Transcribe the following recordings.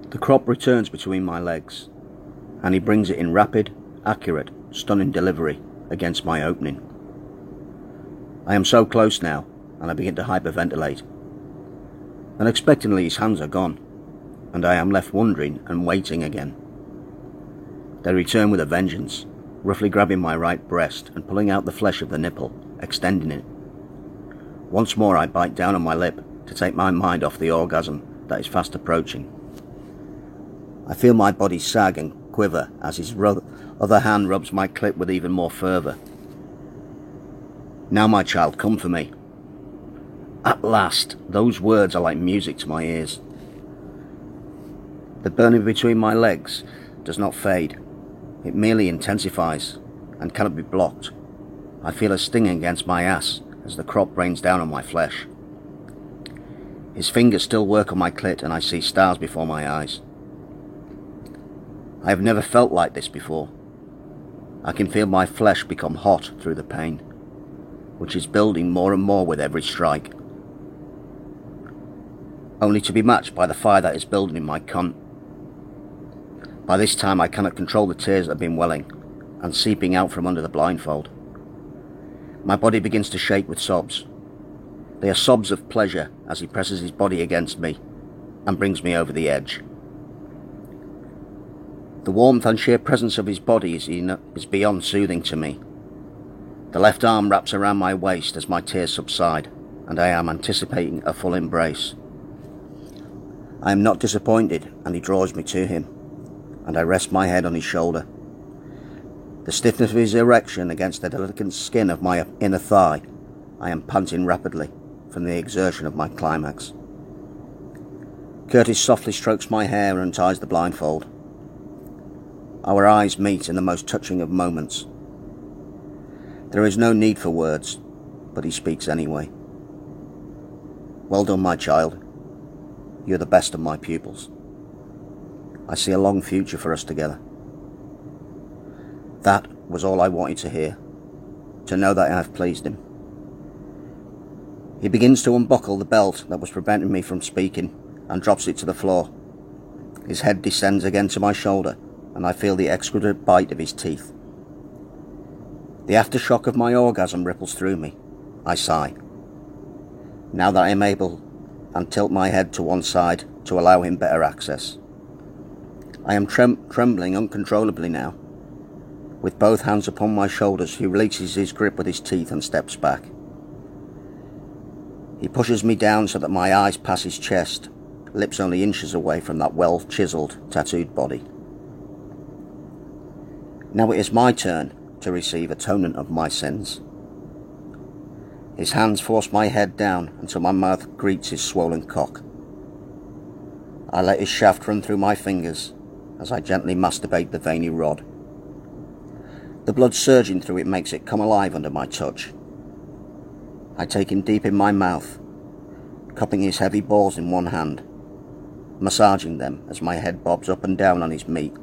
The crop returns between my legs, and he brings it in rapid, accurate, stunning delivery against my opening. I am so close now, and I begin to hyperventilate. Unexpectedly, his hands are gone, and I am left wondering and waiting again. They return with a vengeance, roughly grabbing my right breast and pulling out the flesh of the nipple, extending it. Once more I bite down on my lip to take my mind off the orgasm that is fast approaching. I feel my body sag and quiver as his other hand rubs my clit with even more fervour. "Now, my child, come for me." At last, those words are like music to my ears. The burning between my legs does not fade. It merely intensifies and cannot be blocked. I feel a stinging against my ass as the crop rains down on my flesh. His fingers still work on my clit, and I see stars before my eyes. I have never felt like this before. I can feel my flesh become hot through the pain, which is building more and more with every strike, only to be matched by the fire that is building in my cunt. By this time I cannot control the tears that have been welling and seeping out from under the blindfold. My body begins to shake with sobs. They are sobs of pleasure as he presses his body against me and brings me over the edge. The warmth and sheer presence of his body is beyond soothing to me. The left arm wraps around my waist as my tears subside, and I am anticipating a full embrace. I am not disappointed, and he draws me to him, and I rest my head on his shoulder. The stiffness of his erection against the delicate skin of my inner thigh, I am panting rapidly from the exertion of my climax. Curtis softly strokes my hair and unties the blindfold. Our eyes meet in the most touching of moments. There is no need for words, but he speaks anyway. "Well done, my child. You're the best of my pupils. I see a long future for us together." That was all I wanted to hear, to know that I have pleased him. He begins to unbuckle the belt that was preventing me from speaking and drops it to the floor. His head descends again to my shoulder, and I feel the exquisite bite of his teeth. The aftershock of my orgasm ripples through me. I sigh. Now that I am able, and tilt my head to one side to allow him better access. I am trembling uncontrollably now. With both hands upon my shoulders, he releases his grip with his teeth and steps back. He pushes me down so that my eyes pass his chest, lips only inches away from that well-chiseled, tattooed body. Now it is my turn to receive atonement of my sins. His hands force my head down until my mouth greets his swollen cock. I let his shaft run through my fingers as I gently masturbate the veiny rod. The blood surging through it makes it come alive under my touch. I take him deep in my mouth, cupping his heavy balls in one hand, massaging them as my head bobs up and down on his meat.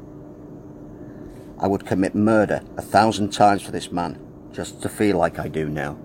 I would commit murder 1,000 times for this man, just to feel like I do now.